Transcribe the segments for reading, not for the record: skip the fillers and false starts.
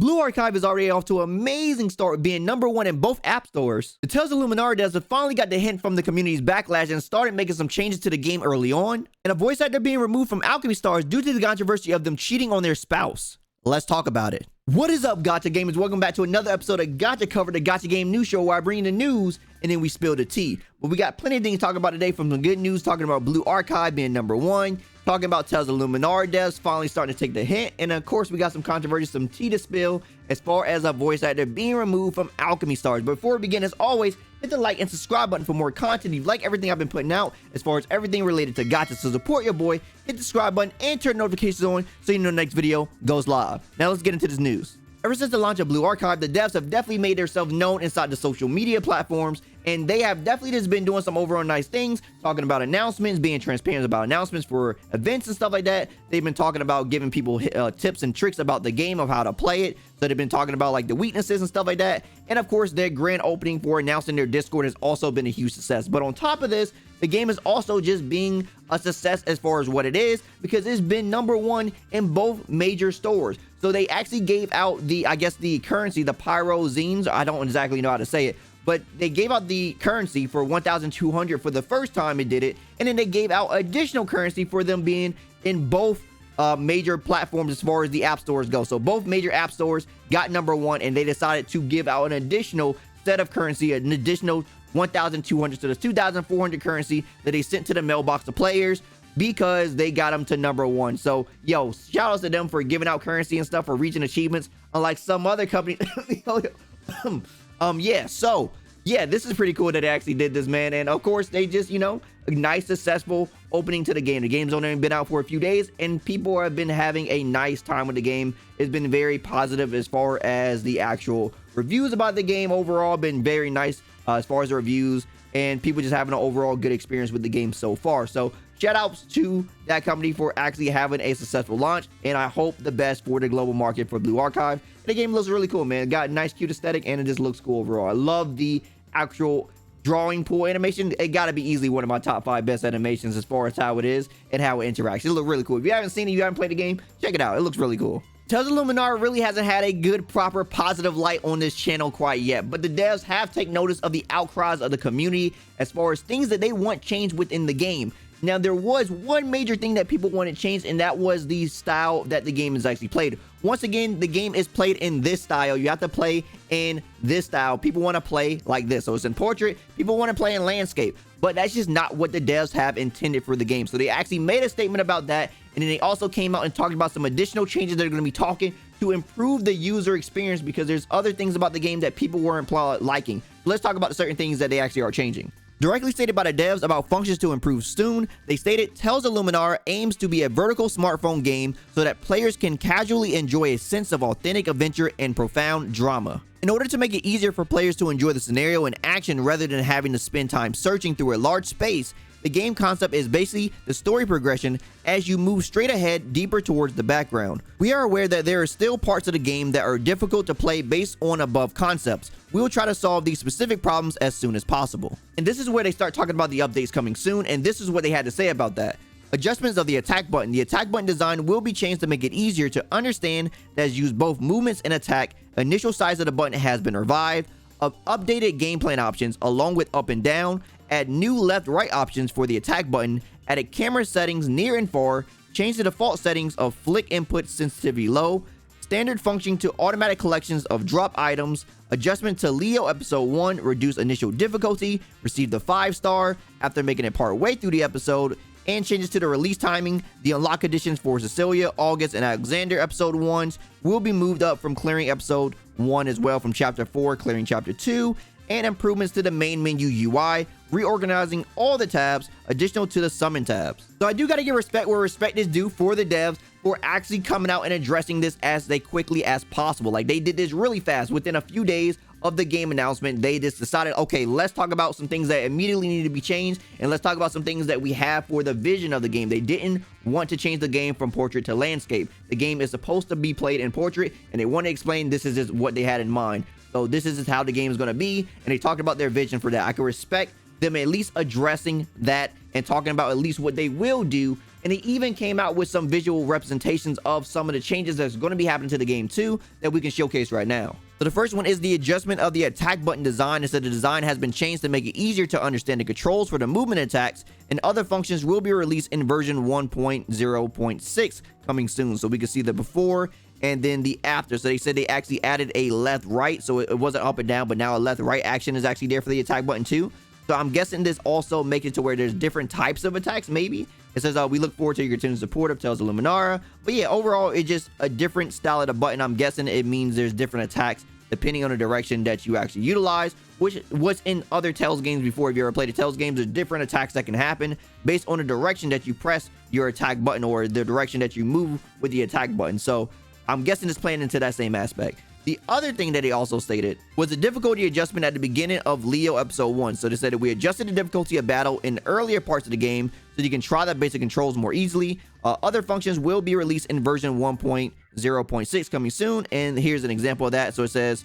Blue Archive is already off to an amazing start, being #1 in both app stores. The Tales of Luminaria devs have finally got the hint from the community's backlash and started making some changes to the game early on, and a voice actor being removed from Alchemy stars due to the controversy of them cheating on their spouse. Let's talk about it. What is up, Gacha gamers? Welcome back to another episode of Gacha Cover, the Gacha Game News Show, where I bring you the news and then we spill the tea. But we got plenty of things to talk about today, from the good news, talking about Blue Archive being #1, talking about Tales of Luminaria devs finally starting to take the hint, and of course we got some controversy, some tea to spill as far as a voice actor being removed from Alchemy stars. But before we begin, as always, hit the like and subscribe button for more content. If you like everything I've been putting out as far as everything related to Gacha, so support your boy, hit the subscribe button and turn notifications on so you know the next video goes live. Now let's get into this news. Ever since the launch of Blue Archive, the devs have definitely made themselves known inside the social media platforms, and they have definitely just been doing some overall nice things, talking about announcements, being transparent about announcements for events and stuff like that. They've been talking about giving people tips and tricks about the game, of how to play it. So they've been talking about like the weaknesses and stuff like that. And of course, their grand opening for announcing their Discord has also been a huge success. But on top of this, the game is also just being a success as far as what it is, because it's been #1 in both major stores. So they actually gave out the, I guess, the currency, the Pyro Zines. I don't exactly know how to say it, but they gave out the currency for 1,200 for the first time it did it. And then they gave out additional currency for them being in both major platforms as far as the app stores go. So both major app stores got #1, and they decided to give out an additional set of currency, an additional 1,200. So there's 2,400 currency that they sent to the mailbox to players, because they got them to #1. So yo, shout outs to them for giving out currency and stuff, for reaching achievements, unlike some other company. Yeah, this is pretty cool that they actually did this, man. And of course, they just, a nice successful opening to the game. The game's only been out for a few days, and people have been having a nice time with the game. It's been very positive as far as the actual reviews about the game. Overall, been very nice as far as the reviews, and people just having an overall good experience with the game so far. So shout outs to that company for actually having a successful launch, and I hope the best for the global market for Blue Archive. And the game looks really cool, man. It got a nice, cute aesthetic, and it just looks cool overall. I love the actual drawing pool animation. It got to be easily one of my top 5 best animations as far as how it is and how it interacts. It looks really cool. If you haven't seen it, you haven't played the game, check it out. It looks really cool. Tales of Luminaria really hasn't had a good, proper, positive light on this channel quite yet, but the devs have taken notice of the outcries of the community as far as things that they want changed within the game. Now, there was one major thing that people wanted changed, and that was the style that the game is actually played. Once again, the game is played in this style. You have to play in this style. People want to play like this. So it's in portrait. People want to play in landscape, but that's just not what the devs have intended for the game. So they actually made a statement about that, and then they also came out and talked about some additional changes they're going to be talking to improve the user experience, because there's other things about the game that people weren't liking. Let's talk about certain things that they actually are changing. Directly stated by the devs about functions to improve soon, they stated, Tales of Luminaria aims to be a vertical smartphone game so that players can casually enjoy a sense of authentic adventure and profound drama. In order to make it easier for players to enjoy the scenario and action rather than having to spend time searching through a large space, the game concept is basically the story progression as you move straight ahead deeper towards the background. We are aware that there are still parts of the game that are difficult to play based on above concepts. We will try to solve these specific problems as soon as possible. And this is where they start talking about the updates coming soon, and this is what they had to say about that. Adjustments of the attack button. The attack button design will be changed to make it easier to understand that use both movements and attack. Initial size of the button has been revived. Updated game plan options along with up and down. Add new left-right options for the attack button. Added camera settings near and far. Change the default settings of flick input sensitivity low. Standard function to automatic collections of drop items. Adjustment to Leo episode 1, reduce initial difficulty. Receive the 5-star after making it part way through the episode. And changes to the release timing. The unlock conditions for Cecilia, August, and Alexander episode 1s will be moved up from clearing episode 1 as well, from chapter 4 clearing chapter 2. And improvements to the main menu UI, reorganizing all the tabs, additional to the summon tabs. So I do got to give respect where respect is due for the devs for actually coming out and addressing this as quickly as possible. Like, they did this really fast. Within a few days of the game announcement, they just decided, okay, let's talk about some things that immediately need to be changed, and let's talk about some things that we have for the vision of the game. They didn't want to change the game from portrait to landscape. The game is supposed to be played in portrait, and they want to explain this is just what they had in mind. So this is how the game is going to be, and they talked about their vision for that. I can respect them at least addressing that and talking about at least what they will do and they even came out with some visual representations of some of the changes that's going to be happening to the game too that we can showcase right now. So the first one is the adjustment of the attack button design. Instead, the design has been changed to make it easier to understand the controls for the movement attacks, and other functions will be released in version 1.0.6 coming soon. So we can see the before and then the after. So they said they actually added a left right, so it wasn't up and down, but now a left right action is actually there for the attack button too. So I'm guessing this also makes it to where there's different types of attacks. Maybe it says we look forward to your continued support of Tales of Luminaria. But yeah, overall it's just a different style of the button. I'm guessing it means there's different attacks depending on the direction that you actually utilize, which was in other Tales games before. If you ever played the Tales games, there's different attacks that can happen based on the direction that you press your attack button or the direction that you move with the attack button. So I'm guessing it's playing into that same aspect. The other thing that they also stated was the difficulty adjustment at the beginning of Leo episode 1. So they said that we adjusted the difficulty of battle in earlier parts of the game so you can try the basic controls more easily. Other functions will be released in version 1.0.6 coming soon, and here's an example of that. So it says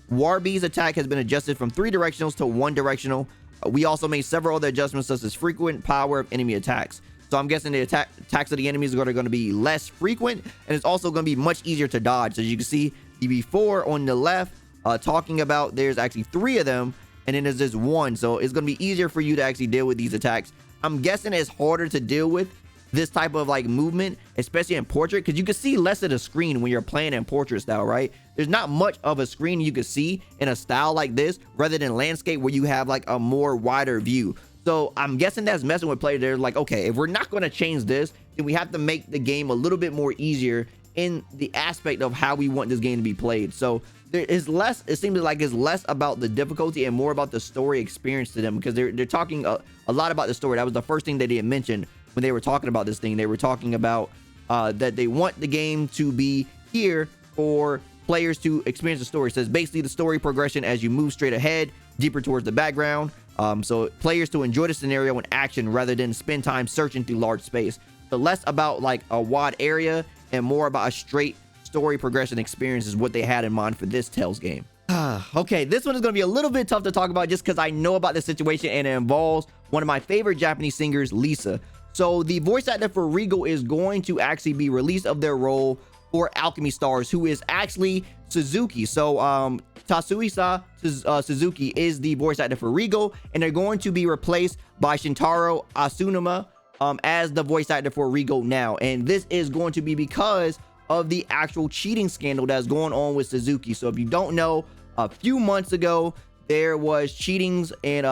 Warby's attack has been adjusted from 3 directionals to 1 directional. We also made several other adjustments such as frequent power of enemy attacks. So I'm guessing the attacks of the enemies are going to be less frequent, and it's also going to be much easier to dodge. So as you can see, the before on the left talking about there's actually 3 of them, and then there's just 1. So it's going to be easier for you to actually deal with these attacks. I'm guessing it's harder to deal with this type of like movement, especially in portrait, because you can see less of the screen when you're playing in portrait style, right? There's not much of a screen you can see in a style like this rather than landscape where you have like a more wider view. So I'm guessing that's messing with players. They're like, okay, if we're not going to change this, then we have to make the game a little bit more easier in the aspect of how we want this game to be played. So there is less, it seems like it's less about the difficulty and more about the story experience to them, because they're talking a lot about the story. That was the first thing that they had mentioned when they were talking about this thing. They were talking about that they want the game to be here for players to experience the story. It says basically the story progression as you move straight ahead, deeper towards the background. So players to enjoy the scenario in action rather than spend time searching through large space. So less about like a wide area and more about a straight story progression experience is what they had in mind for this Tales game. Okay, this one is going to be a little bit tough to talk about just because I know about this situation, and it involves one of my favorite Japanese singers, Lisa. So the voice actor for Rigo is going to actually be released of their role for Alchemy stars, who is actually Suzuki. So Tatsuhisa Suzuki is the voice actor for Rigo, and they're going to be replaced by Shintaro Asunuma as the voice actor for Rigo now. And this is going to be because of the actual cheating scandal that's going on with Suzuki. So if you don't know, a few months ago there was cheatings and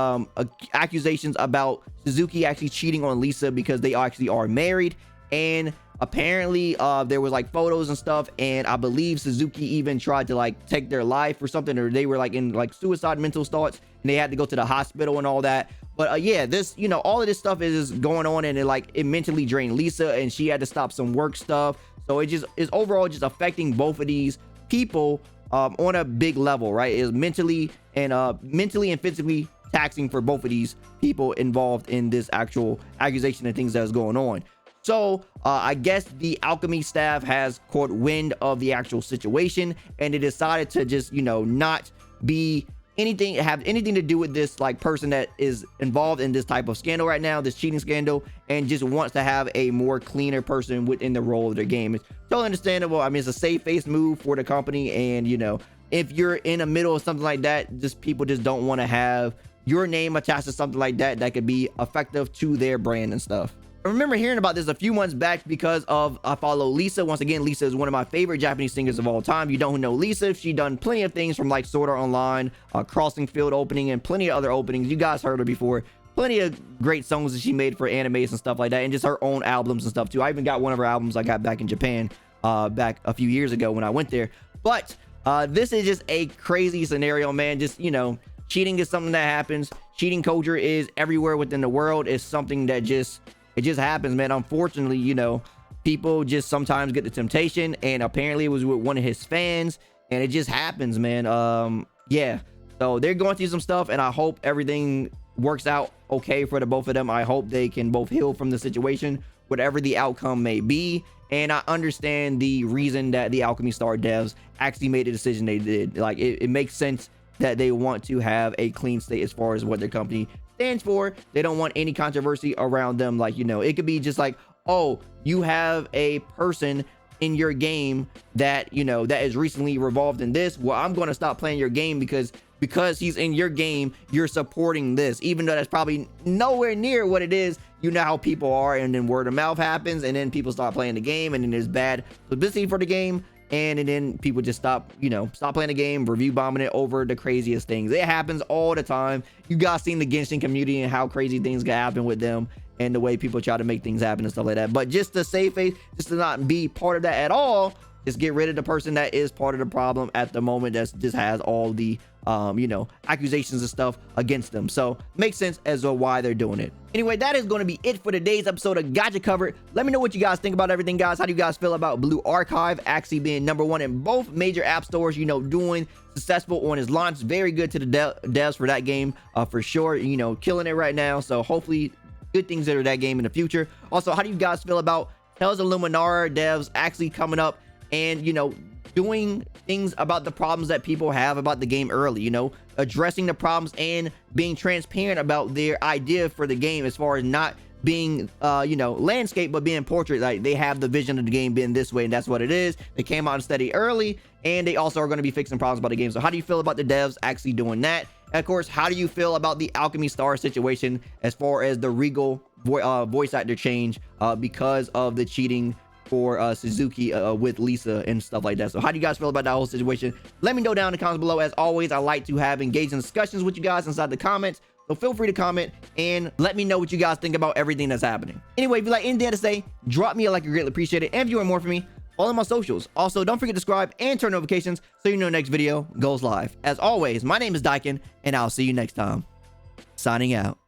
accusations about Suzuki actually cheating on Lisa because they actually are married. And apparently there was like photos and stuff, and I believe Suzuki even tried to like take their life or something, or they were like in like suicide mental thoughts and they had to go to the hospital and all that. But yeah, this, you know, all of this stuff is going on, and it mentally drained Lisa, and she had to stop some work stuff. So it just is overall just affecting both of these people on a big level, right? It's mentally and physically taxing for both of these people involved in this actual accusation and things that's going on. So I guess the Alchemy staff has caught wind of the actual situation, and they decided to just, you know, not have anything to do with this like person that is involved in this type of scandal right now, this cheating scandal, and just wants to have a more cleaner person within the role of their game. It's totally understandable. I mean, it's a safe face move for the company, and you know, if you're in the middle of something like that, just people just don't want to have your name attached to something like that that could be effective to their brand and stuff. I remember hearing about this a few months back because of I follow Lisa. Once again, Lisa is one of my favorite Japanese singers of all time. You don't know Lisa, she done plenty of things from like Sword Art Online, Crossing Field opening, and plenty of other openings. You guys heard her before. Plenty of great songs that she made for animes and stuff like that, and just her own albums and stuff too. I even got one of her albums I got back in Japan back a few years ago when I went there. But this is just a crazy scenario, man. Just, you know, cheating is something that happens. Cheating culture is everywhere within the world. It's something that it just happens, man. Unfortunately, you know, people just sometimes get the temptation, and apparently it was with one of his fans, and it just happens, man. Yeah, so they're going through some stuff, and I hope everything works out okay for the both of them. I hope they can both heal from the situation, whatever the outcome may be. And I understand the reason that the Alchemy Star devs actually made the decision they did. Like, it makes sense that they want to have a clean slate as far as what their company stands for. They don't want any controversy around them. Like, you know, it could be just like, oh, you have a person in your game that, you know, that is recently revolved in this, well, I'm going to stop playing your game because he's in your game, you're supporting this, even though that's probably nowhere near what it is. You know how people are, and then word of mouth happens, and then people start playing the game, and then there's bad publicity for the game, and then people just stop playing the game, review bombing it over the craziest things. It happens all the time. You guys seen the Genshin community and how crazy things can happen with them, and the way people try to make things happen and stuff like that. But just to save face, just to not be part of that at all, just get rid of the person that is part of the problem at the moment, that just has all the accusations and stuff against them. So makes sense as to why they're doing it. Anyway, that is going to be it for today's episode of Gacha Covered. Let me know what you guys think about everything, guys. How do you guys feel about Blue Archive actually being #1 in both major app stores, doing successful on his launch? Very good to the devs for that game, for sure, killing it right now. So hopefully good things out of that game in the future. Also, how do you guys feel about Tales of Luminaria devs actually coming up and doing things about the problems that people have about the game early, addressing the problems and being transparent about their idea for the game, as far as not being landscape, but being portrait? Like, they have the vision of the game being this way, and that's what it is. They came out and studied early, and they also are going to be fixing problems about the game. So how do you feel about the devs actually doing that? And of course, how do you feel about the Alchemy Star situation, as far as the Regal voice actor change because of the cheating for Suzuki with Lisa and stuff like that? So how do you guys feel about that whole situation? Let me know down in the comments below. As always, I like to have engaging discussions with you guys inside the comments, so feel free to comment and let me know what you guys think about everything that's happening. Anyway, if you like anything to say, drop me a like, I greatly appreciate it. And if you want more from me, follow my socials. Also, don't forget to subscribe and turn notifications so you know next video goes live. As always, my name is Daikin, and I'll see you next time. Signing out.